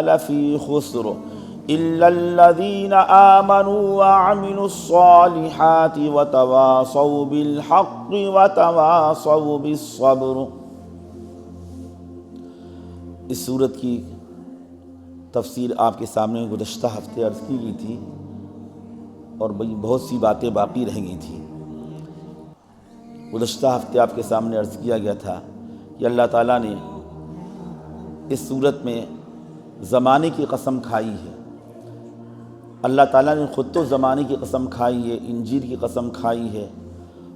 لفی خسر الا الذین آمنوا وعملوا الصالحات وتواصوا بالحق وتواصوا بالصبر۔ اس سورت کی تفسیر آپ کے سامنے گزشتہ ہفتے عرض کی گئی تھی اور بہت سی باتیں باقی رہ گئی تھیں۔ گزشتہ ہفتے آپ کے سامنے عرض کیا گیا تھا کہ اللہ تعالیٰ نے اس سورت میں زمانے کی قسم کھائی ہے۔ اللہ تعالیٰ نے خود تو زمانے کی قسم کھائی ہے، انجیل کی قسم کھائی ہے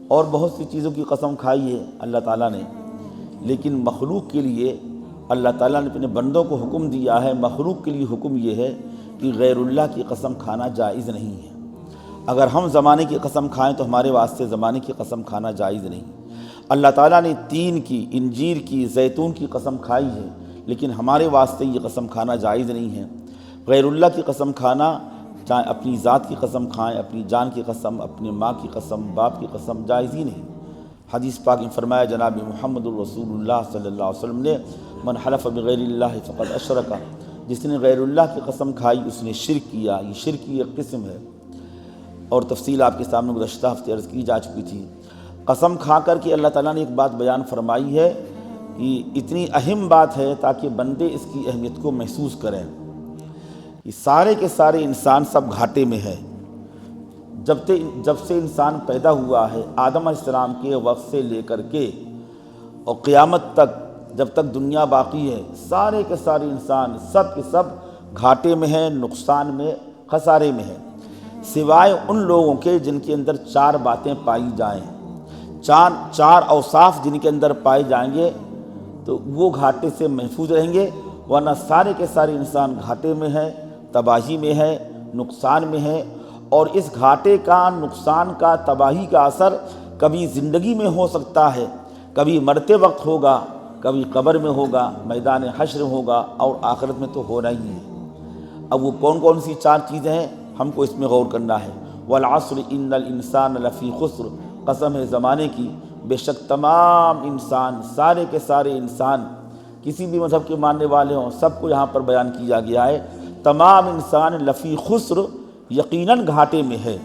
اور بہت سی چیزوں کی قسم کھائی ہے اللہ تعالیٰ نے، لیکن مخلوق کے لیے اللہ تعالیٰ نے اپنے بندوں کو حکم دیا ہے، مخلوق کے لیے حکم یہ ہے کہ غیر اللہ کی قسم کھانا جائز نہیں ہے۔ اگر ہم زمانے کی قسم کھائیں تو ہمارے واسطے زمانے کی قسم کھانا جائز نہیں۔ اللہ تعالیٰ نے تین کی، انجیر کی، زیتون کی قسم کھائی ہے، لیکن ہمارے واسطے یہ قسم کھانا جائز نہیں ہے۔ غیر اللہ کی قسم کھانا، چاہے اپنی ذات کی قسم کھائیں، اپنی جان کی قسم، اپنی ماں کی قسم، باپ کی قسم، جائز ہی نہیں۔ حدیث پاک میں فرمایا جناب محمد الرسول اللہ صلی اللہ علیہ وسلم نے، من حلف بغیر اللہ فقد اشرک، جس نے غیر اللہ کی قسم کھائی اس نے شرک کیا۔ یہ شرک کی ایک قسم ہے اور تفصیل آپ کے سامنے گزشتہ ہفتے عرض کی جا چکی تھی۔ قسم کھا کر کے اللہ تعالیٰ نے ایک بات بیان فرمائی ہے کہ اتنی اہم بات ہے تاکہ بندے اس کی اہمیت کو محسوس کریں۔ یہ سارے کے سارے انسان سب گھاٹے میں ہے۔ جب سے انسان پیدا ہوا ہے آدم علیہ السلام کے وقت سے لے کر کے اور قیامت تک، جب تک دنیا باقی ہے، سارے کے سارے انسان سب کے سب گھاٹے میں ہیں، نقصان میں، خسارے میں ہیں، سوائے ان لوگوں کے جن کے اندر چار باتیں پائی جائیں، چار اوصاف جن کے اندر پائے جائیں گے تو وہ گھاٹے سے محفوظ رہیں گے، ورنہ سارے کے سارے انسان گھاٹے میں ہے، تباہی میں ہے، نقصان میں ہے۔ اور اس گھاٹے کا، نقصان کا، تباہی کا اثر کبھی زندگی میں ہو سکتا ہے، کبھی مرتے وقت ہوگا، کبھی قبر میں ہوگا، میدان حشر میں ہوگا، اور آخرت میں تو ہونا ہی ہے۔ اب وہ کون کون سی چار چیزیں ہیں ہم کو اس میں غور کرنا ہے۔ والعصر ان الانسان لفی خسر، قسم ہے زمانے کی، بے شک تمام انسان، سارے کے سارے انسان، کسی بھی مذہب کے ماننے والے ہوں، سب کو یہاں پر بیان کیا گیا ہے، تمام انسان لفی خسر، یقیناً گھاٹے میں ہے،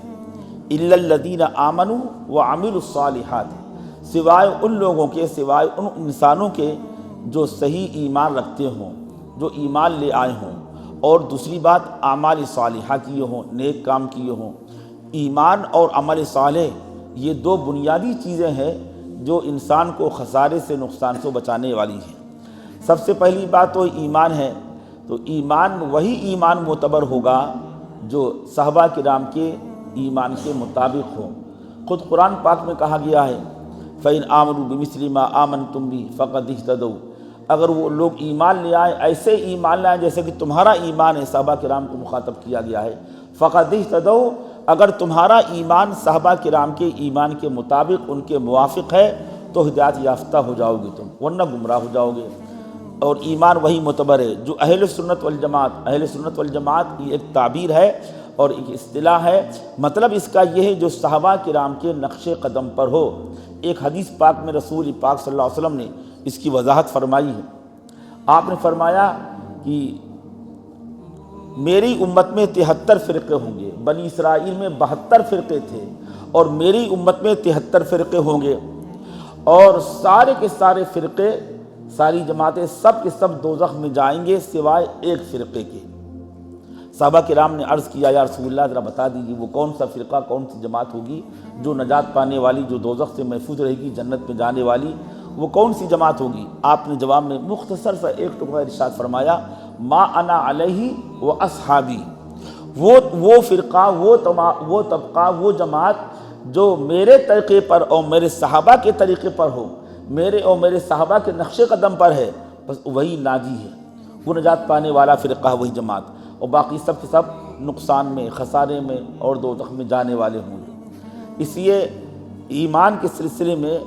الا الذین آمنوا وعملوا الصالحات، سوائے ان لوگوں کے، سوائے ان انسانوں کے جو صحیح ایمان رکھتے ہوں، جو ایمان لے آئے ہوں، اور دوسری بات اعمال صالحہ کیے ہوں، نیک کام کیے ہوں۔ ایمان اور عمل صالح یہ دو بنیادی چیزیں ہیں جو انسان کو خسارے سے، نقصان سے بچانے والی ہیں۔ سب سے پہلی بات تو ایمان ہے، تو ایمان وہی ایمان معتبر ہوگا جو صحابہ کرام کے ایمان کے مطابق ہو۔ خود قرآن پاک میں کہا گیا ہے فَإِنْ آمَنُوا بِمِثْلِ مَا آمَنْتُمْ بِهِ فَقَدِ اهْتَدَوْا، اگر وہ لوگ ایمان لے آئیں، ایسے ایمان لائیں جیسے کہ تمہارا ایمان ہے، صحابہ کرام کو مخاطب کیا گیا ہے، فَقَدِ اهْتَدَوْا، اگر تمہارا ایمان صحابہ کرام کے ایمان کے مطابق، ان کے موافق ہے تو ہدایت یافتہ ہو جاؤ گے تم، ورنہ گمراہ ہو جاؤ گے۔ اور ایمان وہی معتبر ہے جو اہل سنت والجماعت، اہل سنت والجماعت کی ایک تعبیر ہے اور ایک اصطلاح ہے، مطلب اس کا یہ ہے جو صحابہ کرام کے نقش قدم پر ہو۔ ایک حدیث پاک میں رسول پاک صلی اللہ علیہ وسلم نے اس کی وضاحت فرمائی ہے۔ آپ نے فرمایا کہ میری امت میں 73 فرقے ہوں گے، بنی اسرائیل میں 72 فرقے تھے، اور میری امت میں 73 فرقے ہوں گے، اور سارے کے سارے فرقے، ساری جماعتیں، سب کے سب دوزخ میں جائیں گے سوائے ایک فرقے کے۔ صحابہ کرام نے عرض کیا یا رسول اللہ ذرا بتا دیجیے وہ کون سا فرقہ، کون سی جماعت ہوگی جو نجات پانے والی، جو دوزخ سے محفوظ رہے گی، جنت میں جانے والی، وہ کون سی جماعت ہوگی؟ آپ نے جواب میں مختصر سا ایک ٹکڑا ارشاد فرمایا، ما انا علیہ و اصحابی، وہ فرقہ، وہ طبقہ، وہ جماعت جو میرے طریقے پر اور میرے صحابہ کے طریقے پر ہو، میرے اور میرے صحابہ کے نقش قدم پر ہے، بس وہی ناجی ہے، وہ نجات پانے والا فرقہ ہے، وہی جماعت، اور باقی سب کے سب نقصان میں، خسارے میں اور دوزخ میں جانے والے ہوں گے۔ اس لیے ایمان کے سلسلے میں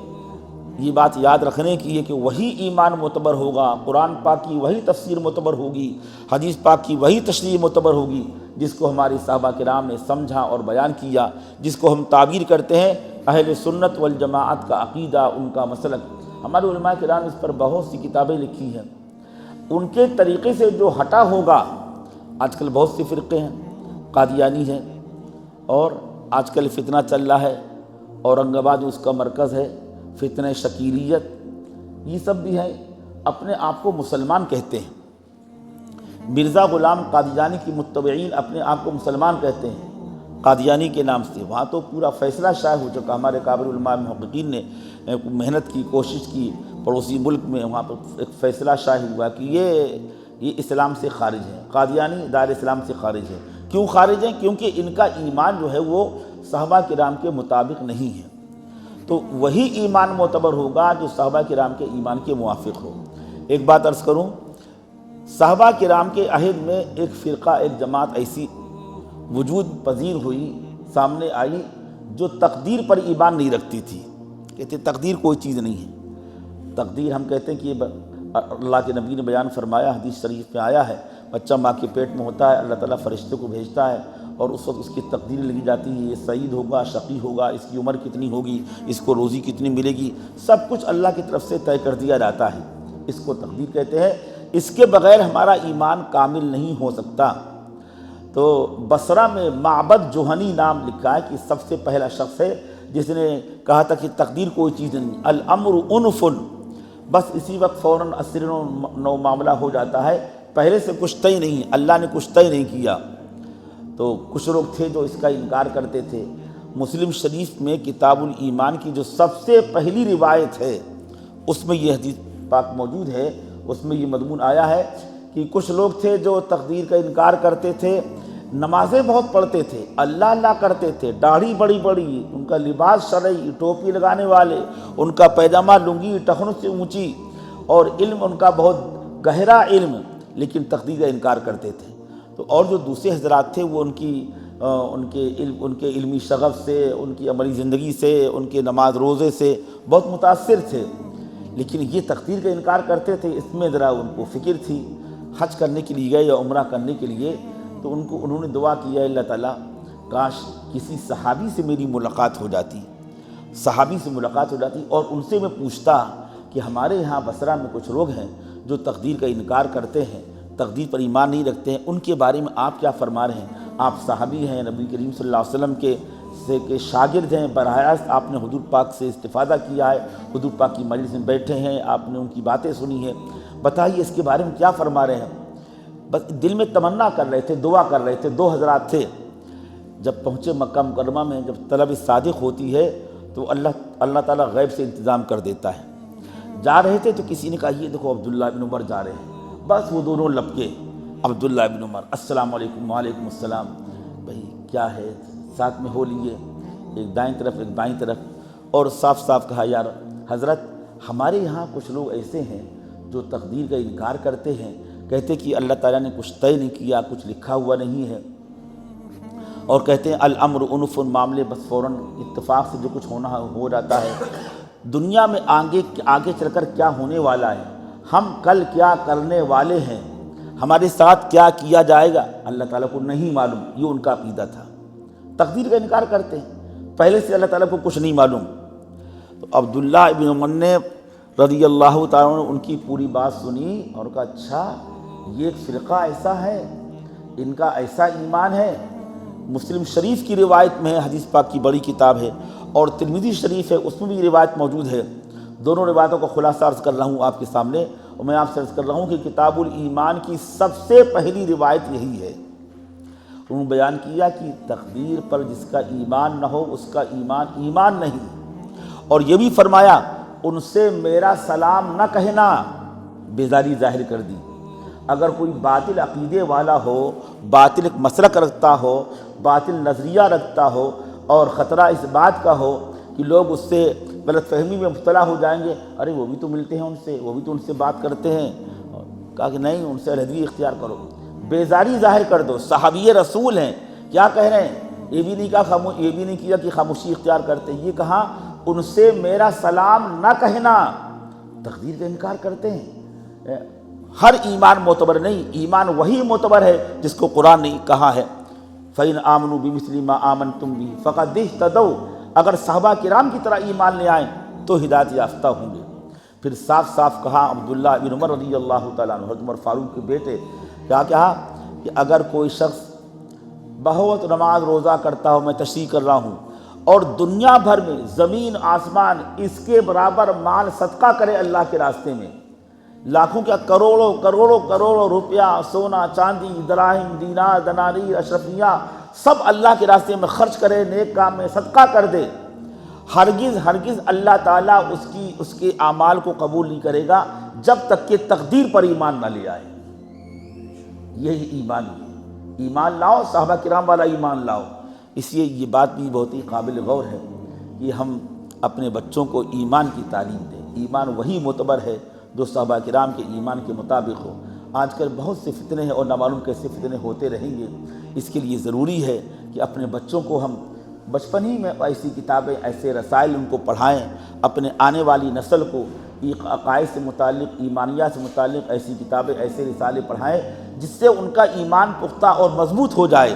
یہ بات یاد رکھنے کی ہے کہ وہی ایمان معتبر ہوگا، قرآن پاک کی وہی تفسیر معتبر ہوگی، حدیث پاک کی وہی تشریح معتبر ہوگی جس کو ہمارے صحابہ کرام نے سمجھا اور بیان کیا، جس کو ہم تعبیر کرتے ہیں اہل سنت والجماعت کا عقیدہ، ان کا مسلک۔ ہمارے علماء کرام اس پر بہت سی کتابیں لکھی ہیں۔ ان کے طریقے سے جو ہٹا ہوگا، آج کل بہت سے فرقے ہیں، قادیانی ہیں، اور آج کل فتنہ چل رہا ہے، اورنگ آباد اس کا مرکز ہے، فتنہ شکیریت، یہ سب بھی ہیں، اپنے آپ کو مسلمان کہتے ہیں۔ مرزا غلام قادیانی کی متبعین اپنے آپ کو مسلمان کہتے ہیں قادیانی کے نام سے۔ وہاں تو پورا فیصلہ شائع ہو چکا، ہمارے کابر علماء محققین نے محنت کی، کوشش کی، پڑوسی ملک میں وہاں پر ایک فیصلہ شائع ہوا کہ یہ اسلام سے خارج ہے، قادیانی دائرہ اسلام سے خارج ہے۔ کیوں خارج ہیں؟ کیونکہ ان کا ایمان جو ہے وہ صحابہ کرام کے مطابق نہیں ہے، تو وہی ایمان معتبر ہوگا جو صحابہ کرام کے ایمان کے موافق ہو۔ ایک بات عرض کروں، صحابہ کرام کے عہد میں ایک فرقہ، ایک جماعت ایسی وجود پذیر ہوئی، سامنے آئی، جو تقدیر پر ایمان نہیں رکھتی تھی۔ کہتے تقدیر کوئی چیز نہیں ہے۔ تقدیر ہم کہتے ہیں کہ اللہ کے نبی نے بیان فرمایا، حدیث شریف میں آیا ہے، بچہ ماں کے پیٹ میں ہوتا ہے، اللہ تعالیٰ فرشتے کو بھیجتا ہے اور اس وقت اس کی تقدیر لکھی جاتی ہے، یہ سعید ہوگا، شقی ہوگا، اس کی عمر کتنی ہوگی، اس کو روزی کتنی ملے گی، سب کچھ اللہ کی طرف سے طے کر دیا جاتا ہے۔ اس کو تقدیر کہتے ہیں۔ اس کے بغیر ہمارا ایمان کامل نہیں ہو سکتا۔ تو بصرہ میں معبد جوہنی نام لکھا ہے کہ سب سے پہلا شخص ہے جس نے کہا تھا کہ تقدیر کوئی چیز نہیں، الامر انف، بس اسی وقت فوراً اسر نو معاملہ ہو جاتا ہے، پہلے سے کچھ طے نہیں، اللہ نے کچھ طے نہیں کیا۔ تو کچھ لوگ تھے جو اس کا انکار کرتے تھے۔ مسلم شریف میں کتاب الایمان کی جو سب سے پہلی روایت ہے، اس میں یہ حدیث پاک موجود ہے، اس میں یہ مضمون آیا ہے کہ کچھ لوگ تھے جو تقدیر کا انکار کرتے تھے، نمازیں بہت پڑھتے تھے، اللہ اللہ کرتے تھے، داڑھی بڑی بڑی، ان کا لباس شرعی، ٹوپی لگانے والے، ان کا پیجامہ لنگی ٹخنوں سے اونچی، اور علم ان کا بہت گہرا علم، لیکن تقدیر کا انکار کرتے تھے۔ تو اور جو دوسرے حضرات تھے وہ ان کے علمی شغف سے، ان کی عملی زندگی سے، ان کے نماز روزے سے بہت متاثر تھے، لیکن یہ تقدیر کا انکار کرتے تھے۔ اس میں ذرا ان کو فکر تھی، حج کرنے کے لیے گئے یا عمرہ کرنے کے لیے، تو انہوں نے دعا کیا، اللہ تعالیٰ کاش کسی صحابی سے میری ملاقات ہو جاتی، صحابی سے ملاقات ہو جاتی، اور ان سے میں پوچھتا کہ ہمارے یہاں بصرہ میں کچھ لوگ ہیں جو تقدیر کا انکار کرتے ہیں، تقدیر پر ایمان نہیں رکھتے ہیں، ان کے بارے میں آپ کیا فرما رہے ہیں؟ آپ صحابی ہیں، نبی کریم صلی اللہ علیہ وسلم کے شاگرد ہیں، براہ راست آپ نے حضور پاک سے استفادہ کیا ہے، حضور پاک کی مجلس میں بیٹھے ہیں، آپ نے ان کی باتیں سنی ہیں، بتائیے اس کے بارے میں کیا فرما رہے ہیں؟ بس دل میں تمنا کر رہے تھے، دعا کر رہے تھے۔ دو حضرات تھے، جب پہنچے مکہ مکرمہ میں، جب طلب صادق ہوتی ہے تو اللہ تعالیٰ غیب سے انتظام کر دیتا ہے۔ جا رہے تھے تو کسی نے کہا یہ دیکھو عبداللہ ابن عمر جا رہے ہیں، بس وہ دونوں لپکے، عبداللہ ابن عمر، السلام علیکم، وعلیکم السلام، بھئی کیا ہے، ساتھ میں ہو لیے، ایک دائیں طرف ایک بائیں طرف، اور صاف صاف کہا یار حضرت ہمارے یہاں کچھ لوگ ایسے ہیں جو تقدیر کا انکار کرتے ہیں، کہتے کہ اللہ تعالیٰ نے کچھ طے نہیں کیا، کچھ لکھا ہوا نہیں ہے، اور کہتے ہیں الامر انف، معاملے بس فوراً اتفاق سے جو کچھ ہونا ہو جاتا ہے، دنیا میں آگے چل کر کیا ہونے والا ہے، ہم کل کیا کرنے والے ہیں، ہمارے ساتھ کیا کیا جائے گا، اللہ تعالیٰ کو نہیں معلوم، یہ ان کا عقیدہ تھا۔ تقدیر کا انکار کرتے ہیں، پہلے سے اللہ تعالیٰ کو کچھ نہیں معلوم۔ تو عبداللہ ابن عمر نے رضی اللہ تعالیٰ عنہ ان کی پوری بات سنی اور کہا اچھا یہ ایک فرقہ ایسا ہے، ان کا ایسا ایمان ہے۔ مسلم شریف کی روایت میں ہے، حدیث پاک کی بڑی کتاب ہے، اور ترمذی شریف ہے، اس میں بھی روایت موجود ہے۔ دونوں روایتوں کا خلاصہ عرض کر رہا ہوں آپ کے سامنے، اور میں آپ سے عرض کر رہا ہوں کہ کتاب الایمان کی سب سے پہلی روایت یہی ہے۔ انہوں نے بیان کیا کہ تقدیر پر جس کا ایمان نہ ہو اس کا ایمان نہیں، اور یہ بھی فرمایا ان سے میرا سلام نہ کہنا، بیزاری ظاہر کر دی۔ اگر کوئی باطل عقیدے والا ہو، باطل مسلک رکھتا ہو، باطل نظریہ رکھتا ہو، اور خطرہ اس بات کا ہو کہ لوگ اس سے غلط فہمی میں مبتلا ہو جائیں گے، ارے وہ بھی تو ملتے ہیں ان سے، وہ بھی تو ان سے بات کرتے ہیں، کہا کہ نہیں، ان سے علیحدگی اختیار کرو، بیزاری ظاہر کر دو، صحابی رسول ہیں، کیا کہہ رہے ہیں؟ یہ بھی نہیں کیا کہ خاموشی اختیار کرتے، یہ کہا ان سے میرا سلام نہ کہنا، تقدیر کا انکار کرتے ہیں۔ ہر ایمان معتبر نہیں، ایمان وہی معتبر ہے جس کو قرآن نے کہا ہے فَإِنْ آمَنُوا بِمِثْلِ مَا آمَنْتُمْ بِهِ فَقَدِ اهْتَدَوْا، اگر صحابہ کرام کی طرح ایمان لے آئیں تو ہدایت یافتہ ہوں گے۔ پھر صاف صاف کہا عبداللہ بن عمر رضی اللہ تعالیٰ عنہ، حضرت عمر فاروق کے بیٹے، کیا کہا کہ اگر کوئی شخص بہت نماز روزہ کرتا ہو، میں تشریح کر رہا ہوں، اور دنیا بھر میں زمین آسمان اس کے برابر مال صدقہ کرے اللہ کے راستے میں، لاکھوں کیا کروڑوں کروڑوں کروڑوں روپیہ، سونا چاندی، دراہم دینار دنانیر اشرفیہ سب اللہ کے راستے میں خرچ کرے، نیک کام میں صدقہ کر دے، ہرگز ہرگز اللہ تعالیٰ اس کے اعمال کو قبول نہیں کرے گا جب تک کہ تقدیر پر ایمان نہ لے آئے۔ یہی ایمان ہے، ایمان لاؤ، صحابہ کرام والا ایمان لاؤ۔ اس لیے یہ بات بھی بہت ہی قابل غور ہے کہ ہم اپنے بچوں کو ایمان کی تعلیم دیں۔ ایمان وہی معتبر ہے جو صحابہ کرام کے ایمان کے مطابق ہو۔ آج کل بہت سے فتنے ہیں اور نہ معلوم کیسے فتنے ہوتے رہیں گے، اس کے لیے ضروری ہے کہ اپنے بچوں کو ہم بچپن ہی میں ایسی کتابیں، ایسے رسائل ان کو پڑھائیں، اپنے آنے والی نسل کو عقائد سے متعلق، ایمانیات سے متعلق ایسی کتابیں، ایسے رسالے پڑھائیں جس سے ان کا ایمان پختہ اور مضبوط ہو جائے۔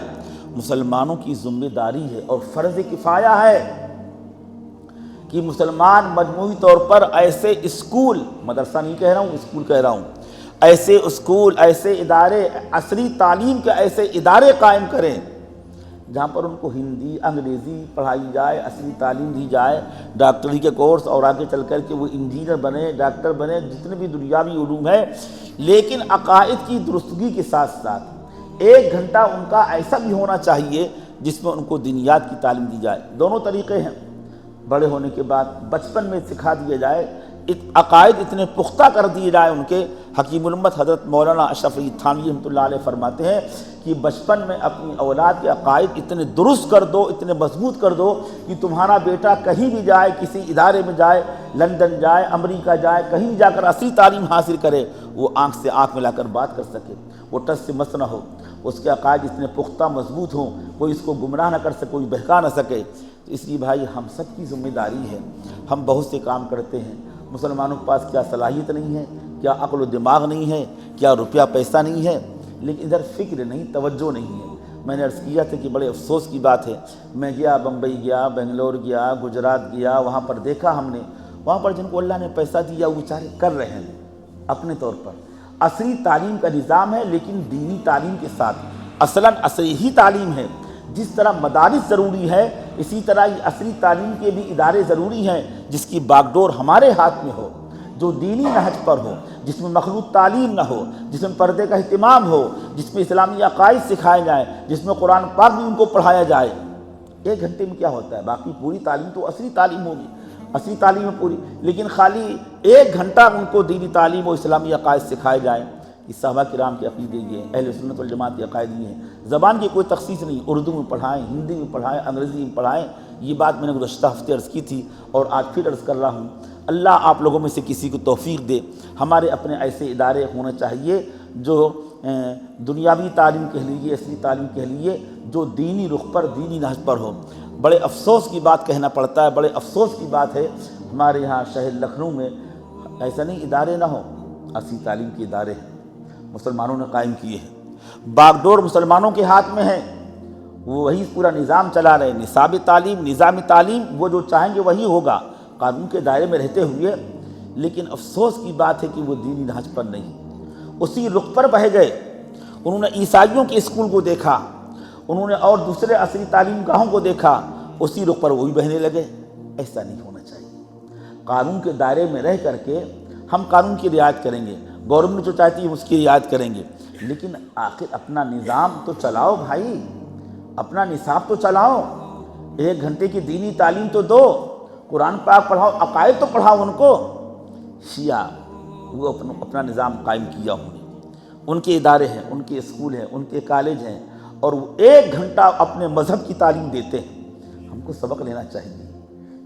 مسلمانوں کی ذمہ داری ہے اور فرض کفایہ ہے کہ مسلمان مجموعی طور پر ایسے اسکول، مدرسہ نہیں کہہ رہا ہوں، اسکول کہہ رہا ہوں، ایسے اسکول، ایسے ادارے، عصری تعلیم کے ایسے ادارے قائم کریں جہاں پر ان کو ہندی انگریزی پڑھائی جائے، عصری تعلیم دی جائے، ڈاکٹری کے کورس، اور آگے چل کر کے وہ انجینئر بنے، ڈاکٹر بنے، جتنے بھی دنیاوی علوم ہے، لیکن عقائد کی درستگی کے ساتھ ساتھ 1 گھنٹہ ان کا ایسا بھی ہونا چاہیے جس میں ان کو دینیات کی تعلیم دی جائے۔ دونوں طریقے ہیں، بڑے ہونے کے بعد بچپن میں سکھا دیا جائے، عقائد اتنے پختہ کر دیے جائے ان کے۔ حکیم الامت حضرت مولانا اشرف علی تھانوی رحمۃ اللہ علیہ فرماتے ہیں کہ بچپن میں اپنی اولاد کے عقائد اتنے درست کر دو، اتنے مضبوط کر دو کہ تمہارا بیٹا کہیں بھی جائے، کسی ادارے میں جائے، لندن جائے، امریکہ جائے، کہیں بھی جا کر اصلی تعلیم حاصل کرے، وہ آنکھ سے آنکھ ملا کر بات کر سکے، وہ ٹس سے مس نہ ہو، اس کے عقائد اتنے پختہ مضبوط ہوں، کوئی اس کو گمراہ نہ کر سکے، کوئی بہکا نہ سکے۔ تو اس لیے بھائی ہم سب کی ذمہ داری ہے، ہم بہت سے کام کرتے ہیں، مسلمانوں کے پاس کیا صلاحیت نہیں ہے، کیا عقل و دماغ نہیں ہے، کیا روپیہ پیسہ نہیں ہے، لیکن ادھر فکر نہیں، توجہ نہیں ہے۔ میں نے عرض کیا تھا کہ بڑے افسوس کی بات ہے، میں گیا بمبئی گیا، بنگلور گیا، گجرات گیا، وہاں پر دیکھا ہم نے، وہاں پر جن کو اللہ نے پیسہ دیا وہ بیچارے کر رہے ہیں اپنے طور پر، عصری تعلیم کا نظام ہے لیکن دینی تعلیم کے ساتھ، اصلاً عصری ہی تعلیم ہے۔ جس طرح مدارس ضروری ہے اسی طرح یہ عصری تعلیم کے بھی ادارے ضروری ہیں، جس کی باغ ڈور ہمارے ہاتھ میں ہو، جو دینی نہج پر ہو، جس میں مخلوط تعلیم نہ ہو، جس میں پردے کا اہتمام ہو، جس میں اسلامی عقائد سکھائے جائیں، جس میں قرآن پاک بھی ان کو پڑھایا جائے۔ 1 گھنٹے میں کیا ہوتا ہے؟ باقی پوری تعلیم تو عصری تعلیم ہوگی، عصری تعلیم ہے پوری، لیکن خالی 1 گھنٹہ ان کو دینی تعلیم اور اسلامی عقائد سکھائے جائیں۔ اس صحابہ کرام کے عقیدے یہ ہیں، اہل سنت والجماعت کے عقائد یہ ہیں۔ زبان کی کوئی تخصیص نہیں، اردو میں پڑھائیں، ہندی میں پڑھائیں، انگریزی میں پڑھائیں۔ یہ بات میں نے گزشتہ ہفتے عرض کی تھی اور آج پھر عرض کر رہا ہوں، اللہ آپ لوگوں میں سے کسی کو توفیق دے۔ ہمارے اپنے ایسے ادارے ہونے چاہیے جو دنیاوی تعلیم کے لیے، عصری تعلیم کے لیے، جو دینی رخ پر، دینی نہج پر ہو۔ بڑے افسوس کی بات کہنا پڑتا ہے، بڑے افسوس کی بات ہے، ہمارے یہاں شہر لکھنؤ میں ایسا نہیں ادارے نہ ہوں، عصری تعلیم کے ادارے ہیں، مسلمانوں نے قائم کیے ہیں، باغ ڈور مسلمانوں کے ہاتھ میں ہیں، وہ وہی پورا نظام چلا رہے ہیں، نصاب تعلیم، نظام تعلیم، وہ جو چاہیں گے وہی ہوگا قانون کے دائرے میں رہتے ہوئے۔ لیکن افسوس کی بات ہے کہ وہ دینی نہج پر نہیں، اسی رخ پر بہہ گئے۔ انہوں نے عیسائیوں کے اسکول کو دیکھا، انہوں نے اور دوسرے عصری تعلیم گاہوں کو دیکھا، اسی رخ پر وہی بہنے لگے۔ ایسا نہیں ہونا چاہیے۔ قانون کے دائرے میں رہ کر کے ہم قانون کی رعایت کریں گے، گورنمنٹ جو چاہتی ہے اس کی رعایت کریں گے، لیکن آخر اپنا نظام تو چلاؤ بھائی، اپنا نصاب تو چلاؤ، 1 گھنٹے کی دینی تعلیم تو دو، قرآن پاک پڑھاؤ، عقائد تو پڑھاؤ ان کو۔ شیعہ وہ اپنا نظام قائم کیا انہوں نے، ان کے ادارے ہیں، ان کے اسکول ہیں، ان کے کالج ہیں، اور وہ 1 گھنٹہ اپنے مذہب کی تعلیم دیتے ہیں۔ ہم کو سبق لینا چاہیے۔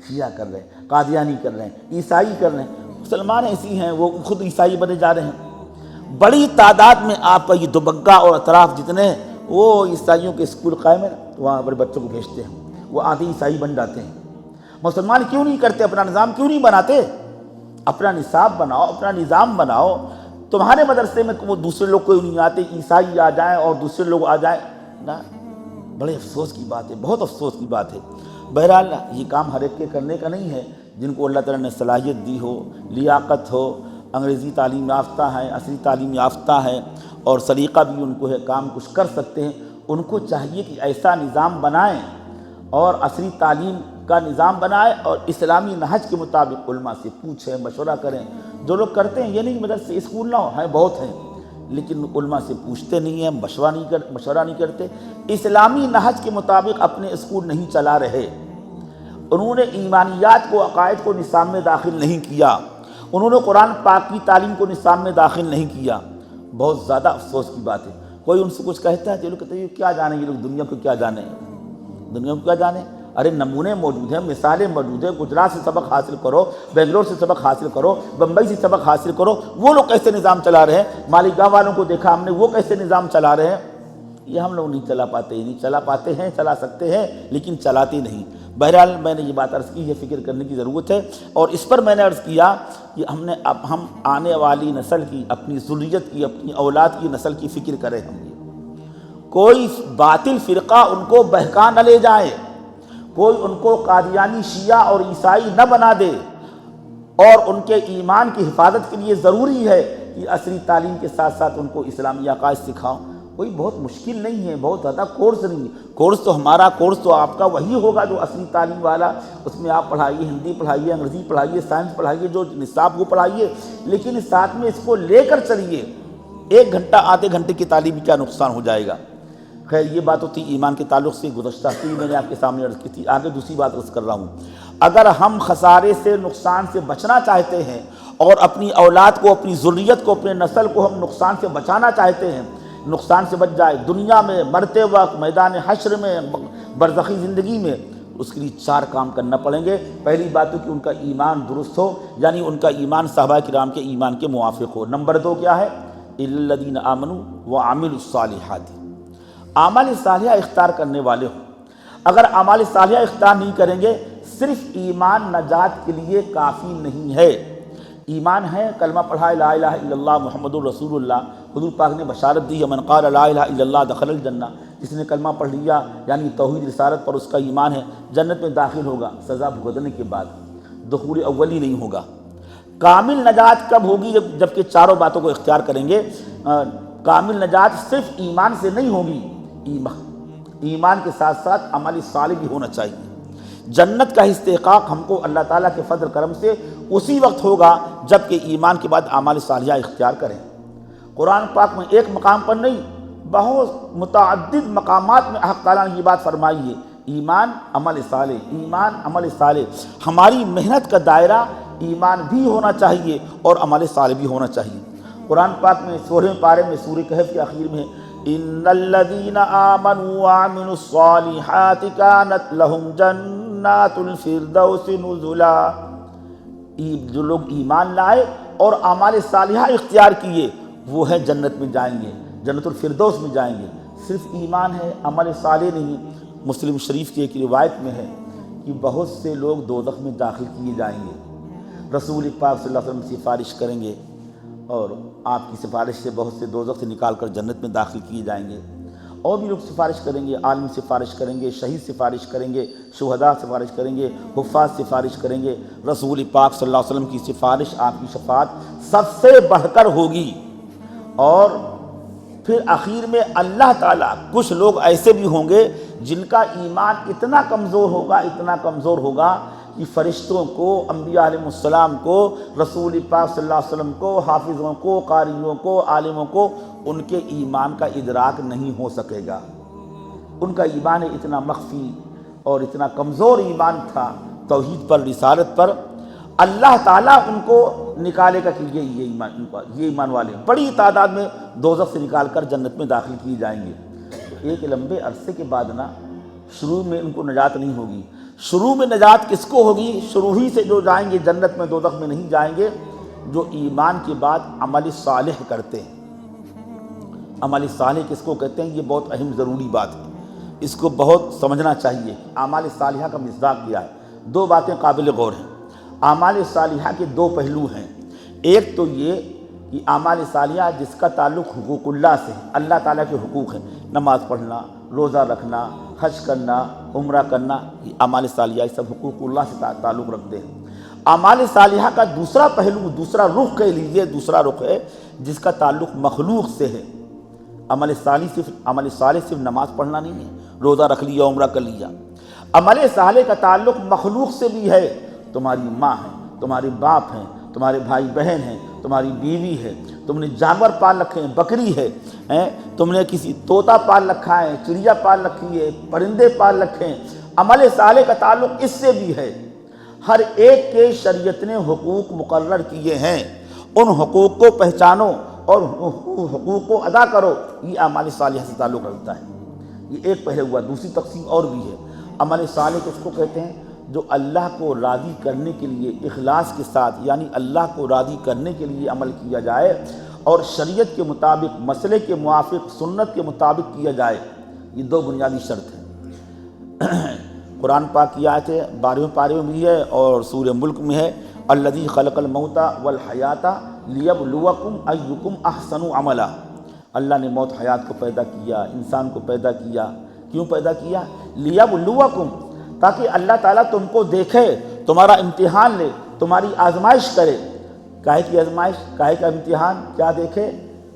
شیعہ کر رہے ہیں، قادیانی کر رہے ہیں، عیسائی کر رہے ہیں، مسلمان ایسی ہیں وہ خود عیسائی بنے جا رہے ہیں۔ بڑی تعداد میں آپ کا یہ دوبگہ اور اطراف جتنے ہیں وہ عیسائیوں کے اسکول قائم ہیں، وہاں بڑے بچوں کو بھیجتے ہیں، وہ آدھی عیسائی بن جاتے ہیں۔ مسلمان کیوں نہیں کرتے؟ اپنا نظام کیوں نہیں بناتے؟ اپنا نصاب بناؤ، اپنا نظام بناؤ۔ تمہارے مدرسے میں وہ دوسرے لوگ کوئی نہیں آتے، عیسائی آ جائیں اور دوسرے لوگ آ جائیں نا، بڑے افسوس کی بات ہے، بہت افسوس کی بات ہے۔ بہرحال یہ کام ہر ایک کے کرنے کا نہیں ہے، جن کو اللہ تعالیٰ نے صلاحیت دی ہو، لیاقت ہو، انگریزی تعلیم یافتہ ہیں، عصری تعلیم یافتہ ہیں اور سلیقہ بھی ان کو ہے، کام کچھ کر سکتے ہیں، ان کو چاہیے کہ ایسا نظام بنائیں اور عصری تعلیم کا نظام بنائے اور اسلامی نہج کے مطابق علماء سے پوچھیں، مشورہ کریں۔ جو لوگ کرتے ہیں، یہ نہیں مدرسے اسکول نہ ہو، ہیں بہت ہیں، لیکن علماء سے پوچھتے نہیں ہیں، مشورہ نہیں کرتے، اسلامی نہج کے مطابق اپنے اسکول نہیں چلا رہے۔ انہوں نے ایمانیات کو، عقائد کو نصاب میں داخل نہیں کیا، انہوں نے قرآن پاک کی تعلیم کو نصاب میں داخل نہیں کیا۔ بہت زیادہ افسوس کی بات ہے۔ کوئی ان سے کچھ کہتا ہے تو یہ لوگ کہتے ہیں یہ کیا جانیں، یہ لوگ دنیا کو کیا جانیں، دنیا کو کیا جانیں۔ ارے نمونے موجود ہیں، مثالیں موجود ہیں، گجرات سے سبق حاصل کرو، بنگلور سے سبق حاصل کرو، بمبئی سے سبق حاصل کرو، وہ لوگ کیسے نظام چلا رہے ہیں۔ مالیگاؤں والوں کو دیکھا ہم نے، وہ کیسے نظام چلا رہے ہیں۔ یہ ہم لوگ نہیں چلا پاتے، نہیں چلا پاتے ہیں، چلا سکتے ہیں لیکن چلاتے نہیں۔ بہرحال میں نے یہ بات عرض کی ہے، فکر کرنے کی ضرورت ہے، اور اس پر میں نے عرض کیا کہ ہم آنے والی نسل کی، اپنی ذریت کی، اپنی اولاد کی نسل کی فکر کریں۔ ہم کوئی باطل فرقہ ان کو بہکا نہ لے جائے، کوئی ان کو قادیانی، شیعہ اور عیسائی نہ بنا دے، اور ان کے ایمان کی حفاظت کے لیے ضروری ہے کہ عصری تعلیم کے ساتھ ساتھ ان کو اسلامی عقائد سکھاؤ۔ کوئی بہت مشکل نہیں ہے، بہت زیادہ کورس نہیں ہے، کورس تو ہمارا، کورس تو آپ کا وہی ہوگا جو عصری تعلیم والا، اس میں آپ پڑھائیے، ہندی پڑھائیے، انگریزی پڑھائیے، سائنس پڑھائیے، جو نصاب وہ پڑھائیے، لیکن ساتھ میں اس کو لے کر چلیے۔ 1 گھنٹہ آدھے گھنٹے کی تعلیم کیا نقصان ہو جائے گا۔ خیر یہ بات ہوتی ایمان کے تعلق سے، گزشتہ ہفتے میں نے آپ کے سامنے عرض کی تھی، آگے دوسری بات عرض کر رہا ہوں۔ اگر ہم خسارے سے، نقصان سے بچنا چاہتے ہیں اور اپنی اولاد کو، اپنی ذریت کو، اپنے نسل کو ہم نقصان سے بچانا چاہتے ہیں، نقصان سے بچ جائے دنیا میں، مرتے وقت، میدان حشر میں، برزخی زندگی میں، اس کے لیے 4 کام کرنا پڑیں گے۔ پہلی بات ہے کہ ان کا ایمان درست ہو، یعنی ان کا ایمان صحابہ کرام کے ایمان کے موافق ہو۔ نمبر 2 کیا ہے؟ الذین آمنوا وعملوا الصالحات، اعمال صالحہ اختیار کرنے والے ہوں۔ اگر اعمال صالحہ اختیار نہیں کریں گے، صرف ایمان نجات کے لیے کافی نہیں ہے۔ ایمان ہے، کلمہ پڑھا لا الہ الا اللہ محمد الرسول اللہ، حضور پاک نے بشارت دی ہے، من قال لا الہ الا اللہ دخل الجنہ، جس نے کلمہ پڑھ لیا یعنی توحید رسالت پر اس کا ایمان ہے، جنت میں داخل ہوگا سزا بھگتنے کے بعد، دخول اولی نہیں ہوگا۔ کامل نجات کب ہوگی؟ جبکہ 4 باتوں کو اختیار کریں گے۔ کامل نجات صرف ایمان سے نہیں ہوگی، ایمان کے ساتھ ساتھ عمل صالح بھی ہونا چاہیے۔ جنت کا استحقاق ہم کو اللہ تعالیٰ کے فضل کرم سے اسی وقت ہوگا جبکہ ایمان کے بعد اعمال صالحہ اختیار کریں۔ قرآن پاک میں ایک مقام پر نہیں، بہت متعدد مقامات میں حق تعالیٰ نے یہ بات فرمائی ہے، ایمان عمل صالح، ایمان عمل صالح۔ ہماری محنت کا دائرہ ایمان بھی ہونا چاہیے اور عمل صالح بھی ہونا چاہیے۔ قرآن پاک میں 16ویں پارے میں سورہ کہف کے آخر میں ان الذین آمنوا وعملوا الصالحات کانت لہم جنات الفردوس نزلا، جو لوگ ایمان لائے اور اعمال صالحہ اختیار کیے وہ ہیں جنت میں جائیں گے، جنت الفردوس میں جائیں گے۔ صرف ایمان ہے، عمل صالح نہیں۔ مسلم شریف کی ایک روایت میں ہے کہ بہت سے لوگ دوزخ میں داخل کیے جائیں گے، رسول پاک صلی اللہ علیہ وسلم سفارش کریں گے اور آپ کی سفارش سے بہت سے دوزخ سے نکال کر جنت میں داخل کیے جائیں گے، اور بھی لوگ سفارش کریں گے، عالم سفارش کریں گے، شہید سفارش کریں گے، شہداء سفارش کریں گے، حفاظ سفارش کریں گے۔ رسول پاک صلی اللہ علیہ وسلم کی سفارش، آپ کی شفاعت سب سے بڑھ کر ہوگی۔ اور پھر آخر میں اللہ تعالیٰ، کچھ لوگ ایسے بھی ہوں گے جن کا ایمان اتنا کمزور ہوگا، اتنا کمزور ہوگا کہ فرشتوں کو، انبیاء علیہ السلام کو، رسول پاک صلی اللہ علیہ وسلم کو، حافظوں کو، قاریوں کو، عالموں کو ان کے ایمان کا ادراک نہیں ہو سکے گا۔ ان کا ایمان اتنا مخفی اور اتنا کمزور ایمان تھا توحید پر، رسالت پر، اللہ تعالیٰ ان کو نکالے گا کہ یہ ایمان والے بڑی تعداد میں دوزخ سے نکال کر جنت میں داخل کیے جائیں گے۔ ایک لمبے عرصے کے بعد شروع میں ان کو نجات نہیں ہوگی۔ شروع میں نجات کس کو ہوگی؟ شروع ہی سے جو جائیں گے جنت میں، دوزخ میں نہیں جائیں گے، جو ایمان کے بعد عمل صالح کرتے ہیں۔ عمل صالح کس کو کہتے ہیں؟ یہ بہت اہم ضروری بات ہے، اس کو بہت سمجھنا چاہیے۔ اعمال صالحہ کا مصداق کیا ہے؟ 2 باتیں قابل غور ہیں۔ اعمال صالحہ کے 2 پہلو ہیں۔ ایک تو یہ کہ اعمال صالحہ جس کا تعلق حقوق اللہ سے، اللہ تعالیٰ کے حقوق ہیں، نماز پڑھنا، روزہ رکھنا، حج کرنا، عمرہ کرنا، یہ اعمال صالحہ سب حقوق اللہ سے تعلق رکھتے ہیں۔ اعمال صالحہ کا دوسرا پہلو، دوسرا رخ کہہ لیجیے، دوسرا رخ ہے جس کا تعلق مخلوق سے ہے۔ عمل صالح صرف نماز پڑھنا نہیں ہے، روزہ رکھ لیا، عمرہ کر لیا۔ عمل صالح کا تعلق مخلوق سے بھی ہے۔ تمہاری ماں ہے، تمہارے باپ ہیں، تمہارے بھائی بہن ہیں، تمہاری بیوی ہے، تم نے جانور پال رکھے ہیں، بکری ہے، تم نے کسی طوطا پال رکھا ہے، چڑیا پال رکھی ہے، پرندے پال رکھے ہیں۔ عمل صالح کا تعلق اس سے بھی ہے۔ ہر ایک کے شریعت نے حقوق مقرر کیے ہیں، ان حقوق کو پہچانو اور حقوق کو ادا کرو، یہ اعمال صالحہ سے تعلق رکھتا ہے۔ یہ ایک پہلو ہوا۔ دوسری تقسیم اور بھی ہے۔ عمل صالح کس کو کہتے ہیں؟ جو اللہ کو راضی کرنے کے لیے اخلاص کے ساتھ، یعنی اللہ کو راضی کرنے کے لیے عمل کیا جائے اور شریعت کے مطابق، مسئلے کے موافق، سنت کے مطابق کیا جائے۔ یہ دو بنیادی شرط ہیں۔ قرآن پاک کی آیت ہے 12ویں پارے میں بھی ہے اور سورہ ملک میں ہے، الذی خلق الموت والحیات لیبلوکم ایکم احسن عملا۔ اللہ نے موت حیات کو پیدا کیا، انسان کو پیدا کیا۔ کیوں پیدا کیا؟ لیبلوکم، تاکہ اللہ تعالیٰ تم کو دیکھے، تمہارا امتحان لے، تمہاری آزمائش کرے۔ کاہے کی آزمائش، کاہے کا امتحان، کیا دیکھے؟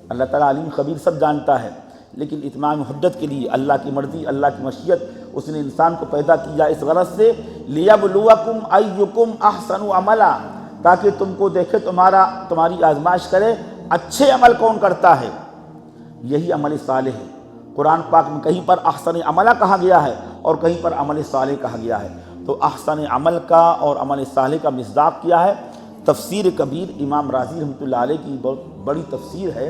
اللہ تعالیٰ علیم خبیر سب جانتا ہے، لیکن اتمام حجت کے لیے اللہ کی مرضی، اللہ کی مشیت، اس نے انسان کو پیدا کیا اس غرض سے لیبلوکم ایکم احسن عملا، تاکہ تم کو دیکھے، تمہاری آزمائش کرے، اچھے عمل کون کرتا ہے۔ یہی عمل صالح ہے۔ قرآن پاک میں کہیں پر احسن عملہ کہا گیا ہے اور کہیں پر عمل صالح کہا گیا ہے۔ تو احسن عمل کا اور عمل صالح کا مصداق کیا ہے؟ تفسیر کبیر امام رازی رحمۃ اللہ علیہ کی بہت بڑی تفسیر ہے،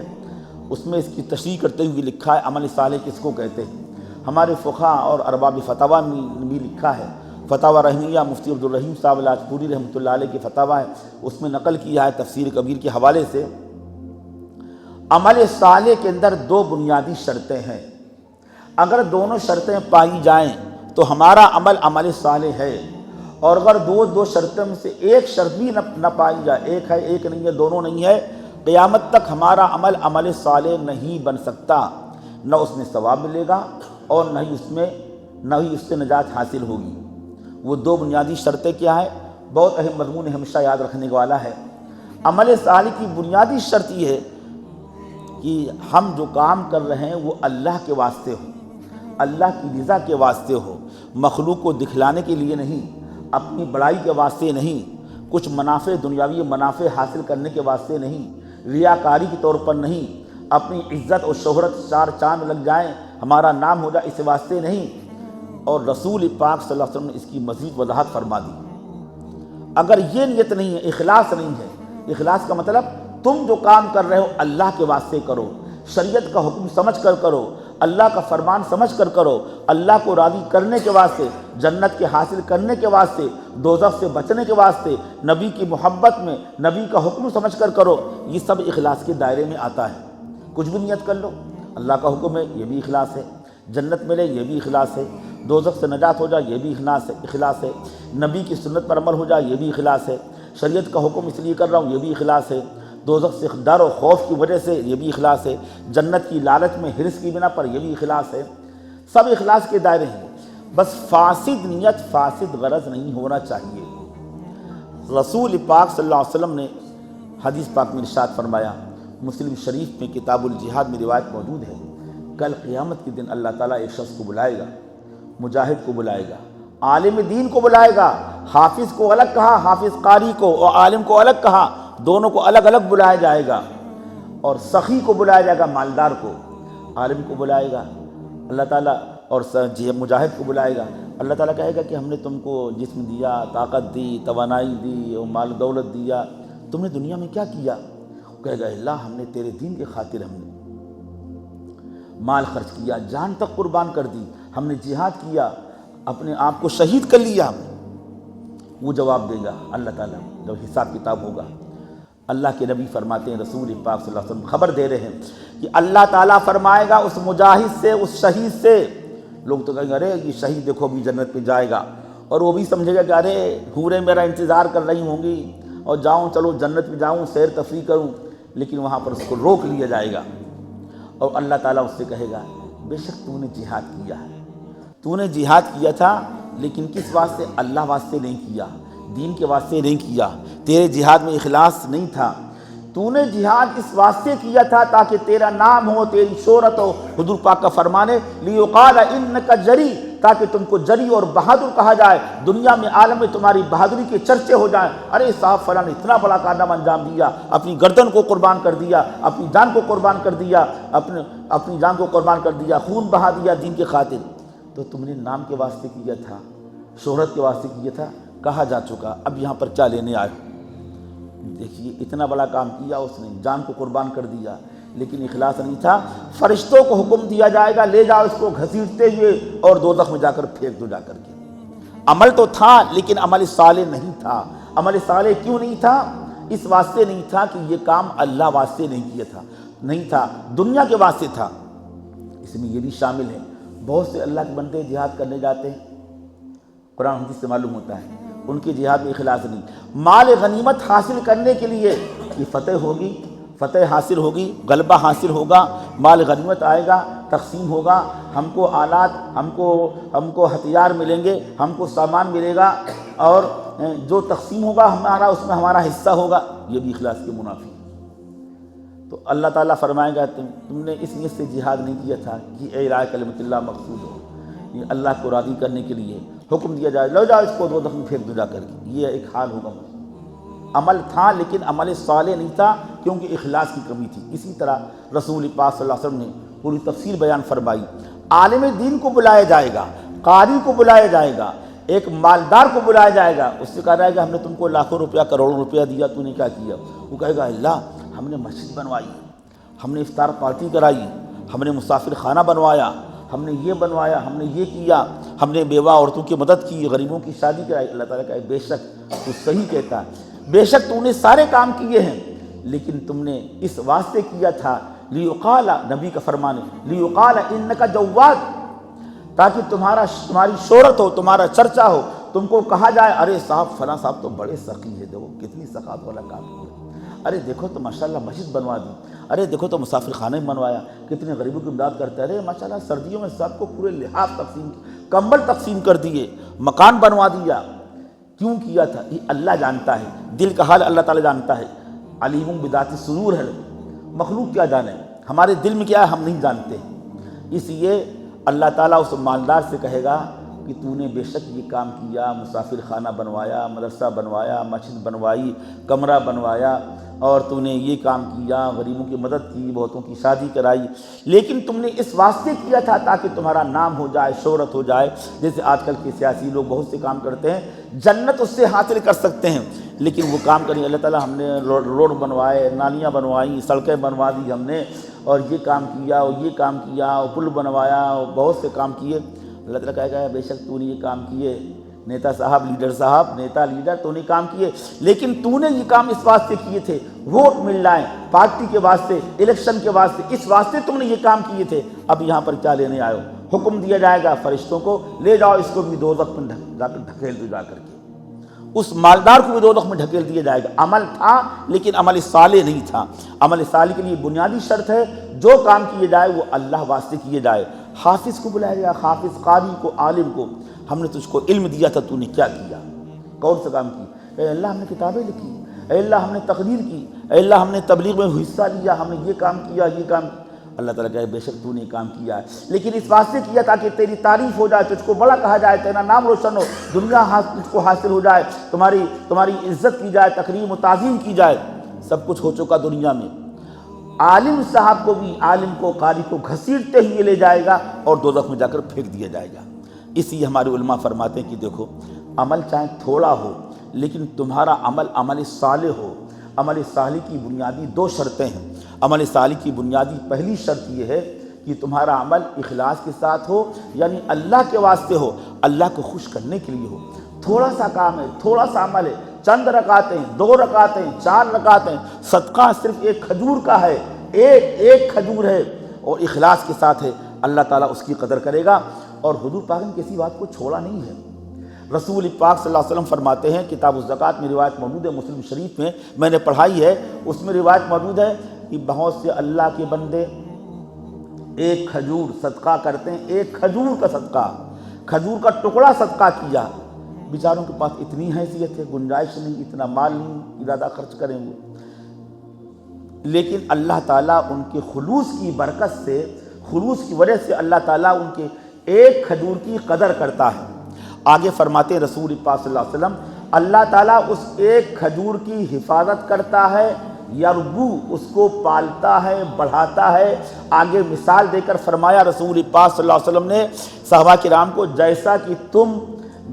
اس میں اس کی تشریح کرتے ہوئے لکھا ہے عمل صالح کس کو کہتے ہیں۔ ہمارے فقہاء اور ارباب فتاویٰ میں بھی لکھا ہے، فتاویٰ رحمیہ مفتی عبدالرحیم صاحب لاجپوری رحمۃ اللہ علیہ کی فتاویٰ ہے، اس میں نقل کیا ہے تفسیر کبیر کے حوالے سے۔ عمل صالح کے اندر دو بنیادی شرطیں ہیں، اگر دونوں شرطیں پائی جائیں تو ہمارا عمل عمل صالح ہے، اور اگر دو شرطوں میں سے ایک شرط بھی نہ پائی جائے، ایک ہے ایک نہیں ہے، دونوں نہیں ہے، قیامت تک ہمارا عمل عمل صالح نہیں بن سکتا، نہ اس میں ثواب ملے گا اور نہ ہی اس سے نجات حاصل ہوگی۔ وہ دو بنیادی شرطیں کیا ہیں؟ بہت اہم مضمون ہمیشہ یاد رکھنے والا ہے۔ عمل صالح کی بنیادی شرط یہ ہے کہ ہم جو کام کر رہے ہیں وہ اللہ کے واسطے ہو، اللہ کی رضا کے واسطے ہو، مخلوق کو دکھلانے کے لیے نہیں، اپنی بڑائی کے واسطے نہیں، کچھ منافع دنیاوی منافع حاصل کرنے کے واسطے نہیں، ریاکاری کے طور پر نہیں، اپنی عزت اور شہرت چار چاند لگ جائیں، ہمارا نام ہو جائے، اس واسطے نہیں۔ اور رسول پاک صلی اللہ علیہ وسلم نے اس کی مزید وضاحت فرما دی۔ اگر یہ نیت نہیں ہے، اخلاص نہیں ہے، اخلاص کا مطلب تم جو کام کر رہے ہو اللہ کے واسطے کرو، شریعت کا حکم سمجھ کر کرو، اللہ کا فرمان سمجھ کر کرو، اللہ کو راضی کرنے کے واسطے، جنت کے حاصل کرنے کے واسطے، دوزخ سے بچنے کے واسطے، نبی کی محبت میں نبی کا حکم سمجھ کر کرو، یہ سب اخلاص کے دائرے میں آتا ہے۔ کچھ بھی نیت کر لو، اللہ کا حکم ہے یہ بھی اخلاص ہے، جنت ملے یہ بھی اخلاص ہے، دوزخ سے نجات ہو جائے یہ بھی اخلاص ہے، نبی کی سنت پر عمل ہو جائے یہ بھی اخلاص ہے، شریعت کا حکم اس لیے کر رہا ہوں یہ بھی اخلاص ہے، دوزخ سے ڈر و خوف کی وجہ سے یہ بھی اخلاص ہے، جنت کی لالچ میں حرص کی بنا پر یہ بھی اخلاص ہے۔ سب اخلاص کے دائرے ہیں، بس فاسد نیت، فاسد غرض نہیں ہونا چاہیے۔ رسول پاک صلی اللہ علیہ وسلم نے حدیث پاک میں ارشاد فرمایا، مسلم شریف میں کتاب الجہاد میں روایت موجود ہے، کل قیامت کے دن اللہ تعالیٰ ایک شخص کو بلائے گا، مجاہد کو بلائے گا، عالم دین کو بلائے گا، حافظ کو الگ کہا، حافظ قاری کو، اور عالم کو الگ کہا، دونوں کو الگ الگ بلایا جائے گا، اور سخی کو بلایا جائے گا، مالدار کو، عالم کو بلائے گا اللہ تعالیٰ، اور مجاہد کو بلائے گا۔ اللہ تعالیٰ کہے گا کہ ہم نے تم کو جسم دیا، طاقت دی، توانائی دی اور مال دولت دیا، تم نے دنیا میں کیا کیا؟ کہے گا اللہ ہم نے تیرے دین کے خاطر ہم نے مال خرچ کیا، جان تک قربان کر دی، ہم نے جہاد کیا، اپنے آپ کو شہید کر لیا۔ وہ جواب دے گا اللہ تعالیٰ جب حساب کتاب ہوگا۔ اللہ کے نبی فرماتے ہیں، رسول پاک صلی اللہ علیہ وسلم خبر دے رہے ہیں کہ اللہ تعالیٰ فرمائے گا اس مجاہد سے، اس شہید سے، لوگ تو کہیں گے ارے یہ شہید دیکھو بھی جنت میں جائے گا، اور وہ بھی سمجھے گا کہ ارے حوریں میرا انتظار کر رہی ہوں گی اور جاؤں، چلو جنت میں جاؤں، سیر تفریح کروں، لیکن وہاں پر اس کو روک لیا جائے گا، اور اللہ تعالیٰ اس سے کہے گا بے شک تو نے جہاد کیا ہے، تو نے جہاد کیا تھا، لیکن کس واسطے؟ اللہ واسطے نہیں کیا، دین کے واسطے نہیں کیا، تیرے جہاد میں اخلاص نہیں تھا، تو نے جہاد اس واسطے کیا تھا تاکہ تیرا نام ہو، تیری شہرت ہو۔ حضور پاک کا فرمان ہے لیقال انک جری، تاکہ تم کو جری اور بہادر کہا جائے، دنیا میں عالم میں تمہاری بہادری کے چرچے ہو جائیں، ارے صاحب فلاں نے اتنا بڑا کارنامہ انجام دیا، اپنی گردن کو قربان کر دیا، اپنی جان کو قربان کر دیا، اپنی جان کو قربان کر دیا، خون بہا دیا دین کی خاطر۔ تو تم نے نام کے واسطے کیا تھا، شہرت کے واسطے کیا تھا، کہا جا چکا، اب یہاں پر کیا لینے آئے ہو؟ دیکھیے اتنا بڑا کام کیا اس نے، جان کو قربان کر دیا، لیکن اخلاص نہیں تھا۔ فرشتوں کو حکم دیا جائے گا لے جاؤ اس کو گھسیٹتے ہوئے اور دوزخ میں جا کر پھینک دو جا کر کے۔ عمل تو تھا لیکن عمل صالح نہیں تھا۔ عمل صالح کیوں نہیں تھا؟ اس واسطے نہیں تھا کہ یہ کام اللہ واسطے نہیں کیا تھا، نہیں تھا، دنیا کے واسطے تھا۔ اس میں یہ بھی شامل ہے، بہت سے اللہ کے بندے جہاد کرنے جاتے ہیں، قرآن حدیث سے معلوم ہوتا ہے ان کے جہاد میں اخلاص نہیں۔ مال غنیمت حاصل کرنے کے لیے کہ فتح ہوگی، فتح حاصل ہوگی، غلبہ حاصل ہوگا، مال غنیمت آئے گا، تقسیم ہوگا، ہم کو آلات، ہم کو ہتھیار ملیں گے، ہم کو سامان ملے گا، اور جو تقسیم ہوگا ہمارا اس میں ہمارا حصہ ہوگا، یہ بھی اخلاص کے منافی ہے۔ تو اللہ تعالیٰ فرمائے گا تم نے اس نیت سے جہاد نہیں کیا تھا کہ اعلاء کلمۃ اللہ مقصود ہو، یہ اللہ کو راضی کرنے کے لیے حکم دیا جائے لو جاؤ اس کو دوزخ میں پھینک دو جا کر کے، یہ ایک حال ہوگا۔ عمل تھا لیکن عمل صالح نہیں تھا کیونکہ اخلاص کی کمی تھی۔ اسی طرح رسول پاک صلی اللہ علیہ وسلم نے پوری تفصیل بیان فرمائی، عالم دین کو بلایا جائے گا، قاری کو بلایا جائے گا، ایک مالدار کو بلایا جائے گا، اس سے کہا جائے گا ہم نے تم کو لاکھوں روپیہ کروڑوں روپیہ دیا، تو نے کیا کیا؟ وہ کہے گا اللہ ہم نے مسجد بنوائی، ہم نے افطار پارٹی کرائی، ہم نے مسافر خانہ بنوایا، ہم نے یہ بنوایا، ہم نے یہ کیا، ہم نے بیوہ عورتوں کی مدد کی، غریبوں کی شادی کرائی۔ اللہ تعالیٰ کہے بے شک تو صحیح کہتا ہے، بے شک تو نے سارے کام کیے ہیں، لیکن تم نے اس واسطے کیا تھا لیقال، نبی کا فرمان ہے لیقال انک جواد، تاکہ تمہاری شہرت ہو، تمہارا چرچا ہو، تم کو کہا جائے ارے صاحب فلاں صاحب تو بڑے سخی ہے، دیکھو کتنی سخاوت والا کام کیا، ارے دیکھو تو ماشاءاللہ مسجد بنوا دی، ارے دیکھو تو مسافر خانے بنوایا، کتنے غریبوں کی امداد کرتا ہے، ارے ماشاءاللہ سردیوں میں سب کو پورے لحاف تقسیم، کمبل تقسیم کر دیے، مکان بنوا دیا۔ کیوں کیا تھا؟ یہ اللہ جانتا ہے، دل کا حال اللہ تعالیٰ جانتا ہے، علیم بذات الصدور ہے، مخلوق کیا جانے، ہمارے دل میں کیا ہے ہم نہیں جانتے۔ اس لیے اللہ تعالیٰ اس مالدار سے کہے گا کہ تو نے بے شک یہ کام کیا، مسافر خانہ بنوایا، مدرسہ بنوایا، مسجد بنوائی، کمرہ بنوایا، اور تو نے یہ کام کیا، غریبوں کی مدد کی، بہتوں کی شادی کرائی، لیکن تم نے اس واسطے کیا تھا تاکہ تمہارا نام ہو جائے، شہرت ہو جائے۔ جیسے آج کل کے سیاسی لوگ بہت سے کام کرتے ہیں، جنت اس سے حاصل کر سکتے ہیں، لیکن وہ کام کریں اللہ تعالیٰ ہم نے روڈ بنوائے، نالیاں بنوائیں، سڑکیں بنوا دی ہم نے، اور یہ کام کیا اور یہ کام کیا اور پل بنوایا اور بہت سے کام کیے۔ اللہ تعالیٰ کہے گا بے شک تو نے یہ کام کیے، نیتا صاحب، لیڈر صاحب، نیتا لیڈر تو نے کام کیے، لیکن تو نے یہ کام اس واسطے کیے تھے ووٹ مل جائیں، پارٹی کے واسطے، الیکشن کے واسطے، اس واسطے تم نے یہ کام کیے تھے، اب یہاں پر کیا لینے آئے ہو؟ حکم دیا جائے گا فرشتوں کو لے جاؤ اس کو بھی دوزخ میں جا کر ڈھکیل دو جا کر کے، اس مالدار کو بھی دوزخ میں ڈھکیل دیا جائے گا۔ عمل تھا لیکن عمل صالح نہیں تھا۔ عمل صالح کے لیے بنیادی شرط ہے جو کام کیے جائے وہ اللہ واسطے کیے جائے۔ حافظ کو بلایا گیا، حافظ، قاری کو، عالم کو، ہم نے تجھ کو علم دیا تھا، تو نے کیا کیا؟ کون سا کام کی؟ اے اللہ ہم نے کتابیں لکھی، اے اللہ ہم نے تقریر کی، اے اللہ ہم نے تبلیغ میں حصہ لیا، ہم نے یہ کام کیا، یہ کام۔ اللہ تعالیٰ کہے بے شک تو نے کام کیا ہے، لیکن اس واسطے کیا تاکہ تیری تعریف ہو جائے، تجھ کو بڑا کہا جائے، تیرا نام روشن ہو، دنیا تجھ کو حاصل ہو جائے، تمہاری عزت کی جائے، تکریم و تعظیم کی جائے۔ سب کچھ ہو چکا دنیا میں۔ عالم صاحب کو بھی، عالم کو، قاری کو گھسیٹتے ہوئے لے جائے گا اور دوزخ میں جا کر پھینک دیا جائے گا۔ اس لیے ہمارے علماء فرماتے ہیں کہ دیکھو عمل چاہے تھوڑا ہو لیکن تمہارا عمل صالح ہو۔ عمل صالح کی بنیادی دو شرطیں ہیں۔ عمل صالح کی بنیادی پہلی شرط یہ ہے کہ تمہارا عمل اخلاص کے ساتھ ہو، یعنی اللہ کے واسطے ہو، اللہ کو خوش کرنے کے لیے ہو۔ تھوڑا سا کام ہے، تھوڑا سا عمل ہے، چند رکعتیں، 2 رکعتیں، 4 رکعتیں، صدقہ صرف ایک کھجور کا ہے، ایک کھجور ہے اور اخلاص کے ساتھ ہے، اللہ تعالیٰ اس کی قدر کرے گا۔ اور حضور پاک نے کسی بات کو چھوڑا نہیں ہے۔ رسول پاک صلی اللہ علیہ وسلم فرماتے ہیں، کتاب الزکوٰۃ میں روایت موجود ہے، مسلم شریف میں نے پڑھائی ہے، اس میں روایت موجود ہے کہ بہت سے اللہ کے بندے ایک کھجور صدقہ کرتے ہیں، ایک کھجور کا صدقہ، کھجور کا ٹکڑا صدقہ کیا، بیچاروں کے پاس اتنی حیثیت ہے، گنجائش نہیں، اتنا مال نہیں ارادہ خرچ کریں گے، لیکن اللہ تعالیٰ ان کے خلوص کی برکت سے، خلوص کی وجہ سے اللہ تعالیٰ ان کے ایک کھجور کی قدر کرتا ہے۔ آگے فرماتے ہیں رسول پاک صلی اللہ علیہ وسلم، اللہ تعالیٰ اس ایک کھجور کی حفاظت کرتا ہے، یربو اس کو پالتا ہے، بڑھاتا ہے۔ آگے مثال دے کر فرمایا رسول پاک صلی اللہ علیہ وسلم نے صحابہ کرام کو، جیسا کہ تم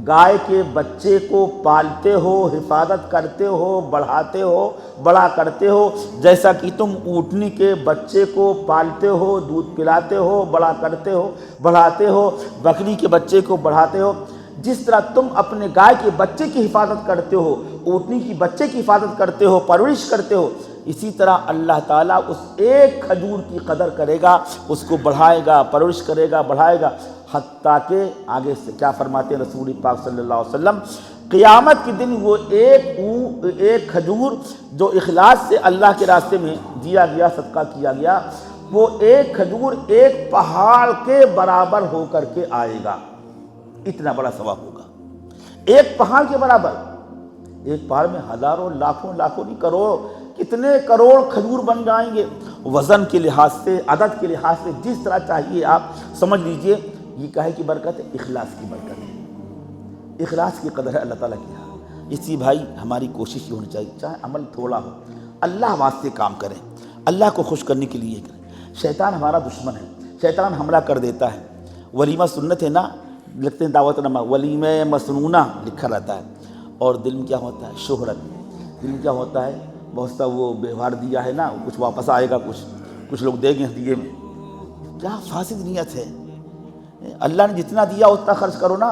گائے کے بچے کو پالتے ہو، حفاظت کرتے ہو، بڑھاتے ہو، بڑا کرتے ہو، جیسا کہ تم اونٹنی کے بچے کو پالتے ہو، دودھ پلاتے ہو، بڑا کرتے ہو، بڑھاتے ہو، بکری کے بچے کو بڑھاتے ہو، جس طرح تم اپنے گائے کے بچے کی حفاظت کرتے ہو، اونٹنی کی بچے کی حفاظت کرتے ہو، پرورش کرتے ہو، اسی طرح اللہ تعالیٰ اس ایک کھجور کی قدر کرے گا، اس کو بڑھائے گا، پرورش کرے گا، بڑھائے گا، حتیٰ کہ آگے سے کیا فرماتے ہیں رسول پاک صلی اللہ علیہ وسلم، قیامت کے دن وہ ایک کھجور جو اخلاص سے اللہ کے راستے میں دیا گیا، صدقہ کیا گیا، وہ ایک کھجور ایک پہاڑ کے برابر ہو کر کے آئے گا، اتنا بڑا ثواب ہوگا، ایک پہاڑ کے برابر۔ ایک پہاڑ میں ہزاروں، لاکھوں نہیں، کروڑوں، کتنے کروڑ کھجور بن جائیں گے، وزن کے لحاظ سے، عدد کے لحاظ سے، جس طرح چاہیے آپ سمجھ لیجئے۔ یہ کہے کی برکت ہے؟ اخلاص کی برکت ہے، اخلاص کی قدر ہے اللہ تعالیٰ کی یہاں۔ اسی بھائی ہماری کوشش یہ ہونی چاہیے، چاہے عمل تھوڑا ہو، اللہ واسطے کام کریں، اللہ کو خوش کرنے کے لیے کریں۔ شیطان ہمارا دشمن ہے، شیطان حملہ کر دیتا ہے۔ ولیمہ سنت ہے نا، لکھتے ہیں دعوت نامہ، ولیمہ مسنونہ لکھا رہتا ہے، اور دل میں کیا ہوتا ہے؟ شہرت، دل میں کیا ہوتا ہے؟ بہت سا وہ بیوہار دیا ہے نا، کچھ واپس آئے گا، کچھ لوگ دیں گے ہدیے میں، کیا فاسد نیت ہے۔ اللہ نے جتنا دیا اتنا خرچ کرو نا،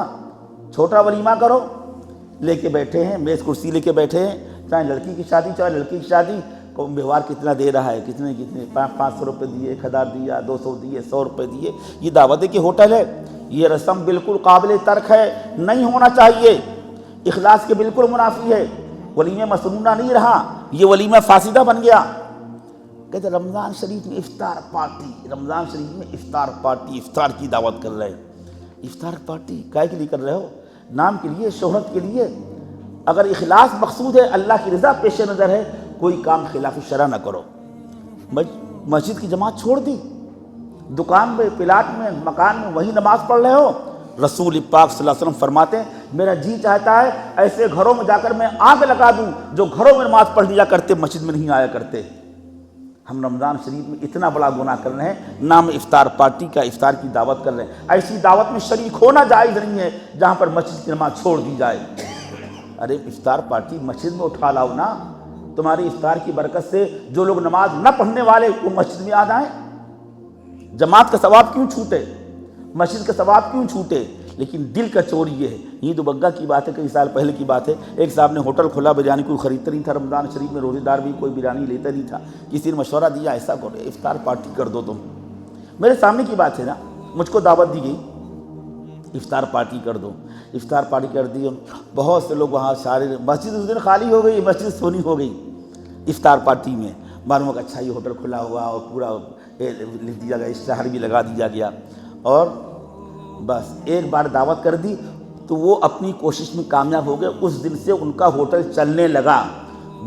چھوٹا ولیمہ کرو، لے کے بیٹھے ہیں، میز کرسی لے کے بیٹھے ہیں، چاہے لڑکی کی شادی چاہے لڑکی کی شادی، بیوہار کتنا دے رہا ہے، کتنے 500 روپے دیے، 1000 دیا، 200 دیے، 100 روپے دیے، یہ دعوت کی ہوٹل ہے، یہ رسم بالکل قابل ترک ہے، نہیں ہونا چاہیے، اخلاص کے بالکل منافی ہے، ولیمہ مسنونہ نہیں رہا، یہ ولیمہ فاسدہ بن گیا۔ کہتے رمضان شریف میں افطار پارٹی، رمضان شریف میں افطار پارٹی، افطار کی دعوت کر رہے ہیں، افطار پارٹی کائے کے لیے کر رہے ہو؟ نام کے لیے، شہرت کے لیے؟ اگر اخلاص مقصود ہے، اللہ کی رضا پیش نظر ہے، کوئی کام خلاف شرع نہ کرو۔ مسجد کی جماعت چھوڑ دی، دکان میں، پلاٹ میں، مکان میں وہی نماز پڑھ رہے ہو۔ رسول پاک صلی اللہ علیہ وسلم فرماتے ہیں، میرا جی چاہتا ہے ایسے گھروں میں جا کر میں آگ لگا دوں جو گھروں میں نماز پڑھ لیا کرتے، مسجد میں نہیں آیا کرتے۔ ہم رمضان شریف میں اتنا بڑا گناہ کر رہے ہیں، نام افطار پارٹی کا، افطار کی دعوت کر رہے ہیں۔ ایسی دعوت میں شریک ہونا جائز نہیں ہے جہاں پر مسجد کی نماز چھوڑ دی جائے۔ ارے افطار پارٹی مسجد میں اٹھا لاؤ نا، تمہاری افطار کی برکت سے جو لوگ نماز نہ پڑھنے والے وہ مسجد میں آ جائیں۔ جماعت کا ثواب کیوں چھوٹے، مسجد کا ثواب کیوں چھوٹے؟ لیکن دل کا چور یہ ہے۔ یہ دوبگہ کی بات ہے، کئی سال پہلے کی بات ہے، ایک صاحب نے ہوٹل کھولا، بریانی کوئی خریدتا نہیں تھا، رمضان شریف میں روزے دار بھی کوئی بریانی لیتا نہیں تھا، کسی نے مشورہ دیا ایسا کرو افطار پارٹی کر دو تم، میرے سامنے کی بات ہے نا، مجھ کو دعوت دی گئی افطار پارٹی کر دو، افطار پارٹی کر دی، بہت سے لوگ وہاں سارے، مسجد اس دن خالی ہو گئی، مسجد سونی ہو گئی افطار پارٹی میں۔ معلوم کہ اچھا یہ ہوٹل کھلا ہوا اور پورا لکھ دیا گیا، اشتہار بھی لگا دیا گیا، اور بس ایک بار دعوت کر دی تو وہ اپنی کوشش میں کامیاب ہو گئے، اس دن سے ان کا ہوٹل چلنے لگا۔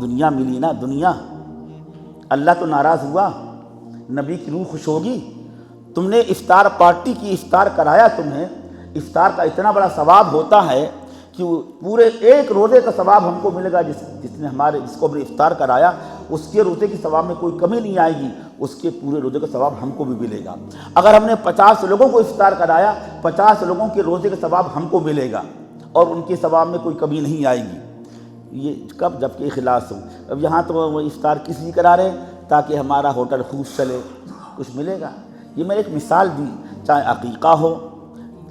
دنیا ملی نا، دنیا، اللہ تو ناراض ہوا، نبی کی روح خوش ہوگی؟ تم نے افطار پارٹی کی، افطار کرایا تمہیں، افطار کا اتنا بڑا ثواب ہوتا ہے کہ پورے ایک روزے کا ثواب ہم کو ملے گا، جس نے جس کو ہم نے افطار کرایا اس کے روزے کے ثواب میں کوئی کمی نہیں آئے گی، اس کے پورے روزے کا ثواب ہم کو بھی ملے گا۔ اگر ہم نے 50 لوگوں کو افطار کرایا، 50 لوگوں کے روزے کا ثواب ہم کو ملے گا، اور ان کے ثواب میں کوئی کمی نہیں آئے گی۔ یہ کب؟ جب کہ اخلاص ہو۔ اب یہاں تو وہ افطار کس لیے کرا رہے ہیں؟ تاکہ ہمارا ہوٹل خوب چلے، کچھ ملے گا۔ یہ میں نے ایک مثال دی، چاہے عقیقہ ہو،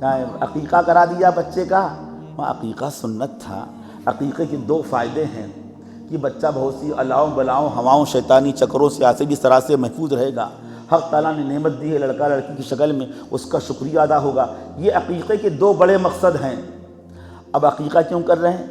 چاہے عقیقہ کرا دیا بچے کا، عقیقہ سنت تھا۔ عقیقے کے 2 فائدے ہیں کہ بچہ بہت سی الاؤں بلاؤں ہواؤں شیطانی چکروں سے آسیبی طرح سے محفوظ رہے گا، حق تعالیٰ نے نعمت دی ہے لڑکا لڑکی کی شکل میں، اس کا شکریہ ادا ہوگا۔ یہ عقیقے کے 2 بڑے مقصد ہیں۔ اب عقیقہ کیوں کر رہے ہیں؟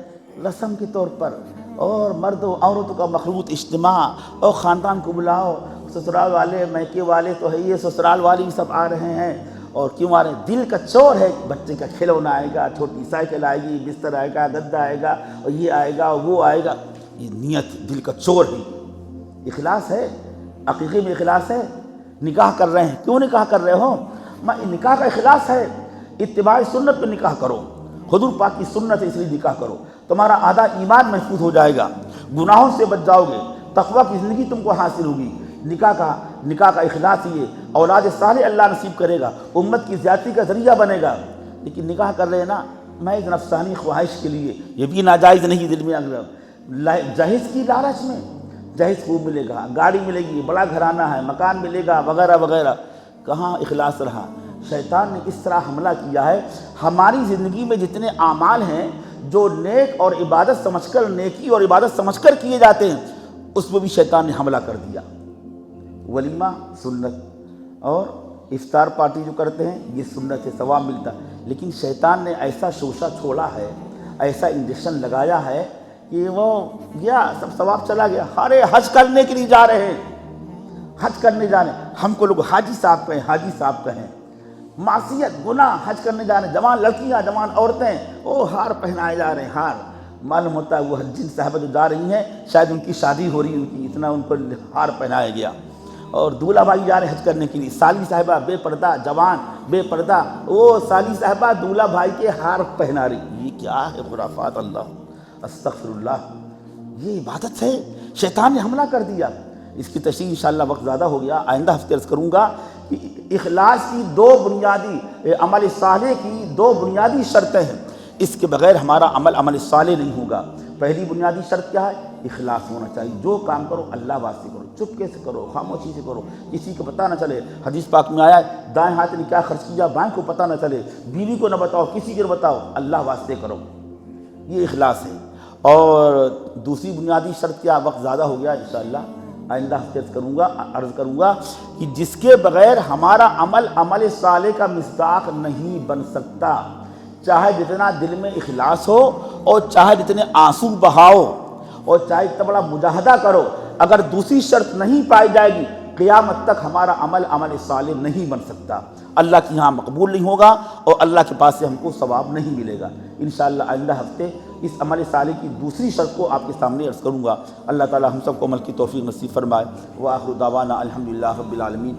رسم کے طور پر، اور مرد و عورتوں کا مخلوط اجتماع، اور خاندان کو بلاؤ، سسرال والے میکے والے تو ہے، یہ سسرال والے سب آ رہے ہیں، اور کیوں آ رہے ہیں؟ دل کا چور ہے، بچے کا کھلونا آئے گا، چھوٹی سائیکل آئے گی، بستر آئے گا، گدا آئے گا، اور یہ آئے گا وہ آئے گا، یہ نیت دل کا چور ہے۔ اخلاص ہے، عقیقے میں اخلاص ہے۔ نکاح کر رہے ہیں، کیوں نکاح کر رہے ہو؟ نکاح کا اخلاص ہے، اتباع سنت پہ نکاح کرو، حضور پاک کی سنت ہے اس لیے نکاح کرو، تمہارا آدھا ایمان محفوظ ہو جائے گا، گناہوں سے بچ جاؤ گے، تقویٰ کی زندگی تم کو حاصل ہوگی۔ نکاح کا اخلاص ہی ہے، اولاد صالح اللہ نصیب کرے گا، امت کی زیادتی کا ذریعہ بنے گا۔ لیکن نکاح کر رہے ہیں نا محض نفسانی خواہش کے لیے، یہ بھی ناجائز نہیں، دل میں جہیز کی لالچ میں، جہیز خوب ملے گا، گاڑی ملے گی، بڑا گھرانہ ہے، مکان ملے گا، وغیرہ وغیرہ، کہاں اخلاص رہا؟ شیطان نے اس طرح حملہ کیا ہے، ہماری زندگی میں جتنے اعمال ہیں جو نیک اور عبادت سمجھ کر، نیکی اور عبادت سمجھ کر کیے جاتے ہیں، اس میں بھی شیطان نے حملہ کر دیا۔ ولیمہ سنت اور افطار پارٹی جو کرتے ہیں یہ سنت سے ثواب ملتا ہے، لیکن شیطان نے ایسا شوشہ چھوڑا ہے، ایسا انجیکشن لگایا ہے کہ وہ گیا، سب ثواب چلا گیا۔ ارے حج کرنے کے لیے جا رہے ہیں، حج کرنے جا رہے ہیں، ہم کو لوگ حاجی صاحب کہیں، حاجی صاحب کہیں، معصیت گناہ، حج کرنے جا رہے ہیں، جوان لڑکیاں، جوان عورتیں، وہ ہار پہنائے جا رہے ہیں، ہار، معلوم ہوتا ہے وہ جن صاحبہ جو جا رہی ہیں شاید ان کی شادی ہو رہی ہے، ان کی اتنا ان کو ہار پہنایا گیا، اور دولہا بھائی جا رہے ہیں حج کرنے کے لیے، سالی صاحبہ بے پردہ، جوان بے پردہ، وہ سالی صاحبہ دولہا بھائی کے ہار پہنا رہی، یہ کیا ہے خرافات؟ اللہ استغفر اللہ، یہ عبادت ہے؟ شیطان نے حملہ کر دیا۔ اس کی تشریح انشاءاللہ وقت زیادہ ہو گیا، آئندہ ہفتے عرض کروں گا کہ اخلاص کی دو بنیادی، عمل صالح کی دو بنیادی شرطیں ہیں، اس کے بغیر ہمارا عمل صالح نہیں ہوگا۔ پہلی بنیادی شرط کیا ہے؟ اخلاص ہونا چاہیے، جو کام کرو اللہ واسطے کرو، چپکے سے کرو، خاموشی سے کرو، کسی کو پتہ نہ چلے۔ حدیث پاک میں آیا ہے دائیں ہاتھ نے کیا خرچ کیا بائیں کو پتہ نہ چلے، بیوی کو نہ بتاؤ، کسی کو نہ بتاؤ، اللہ واسطے کرو، یہ اخلاص ہے۔ اور دوسری بنیادی شرط کیا؟ وقت زیادہ ہو گیا، انشاءاللہ آئندہ ہفتے عرض کروں گا کہ جس کے بغیر ہمارا عمل صالح کا مصداق نہیں بن سکتا، چاہے جتنا دل میں اخلاص ہو، اور چاہے جتنے آنسو بہاؤ، اور چاہے اتنا بڑا مجاہدہ کرو، اگر دوسری شرط نہیں پائی جائے گی قیامت تک ہمارا عمل صالح نہیں بن سکتا، اللہ کے یہاں مقبول نہیں ہوگا، اور اللہ کے پاس سے ہم کو ثواب نہیں ملے گا۔ انشاءاللہ آئندہ ہفتے اس عمل صالح کی دوسری شرط کو آپ کے سامنے عرض کروں گا۔ اللہ تعالی ہم سب کو عمل کی توفیق نصیب فرمائے۔ وآخر دعوانا الحمدللہ رب العالمین۔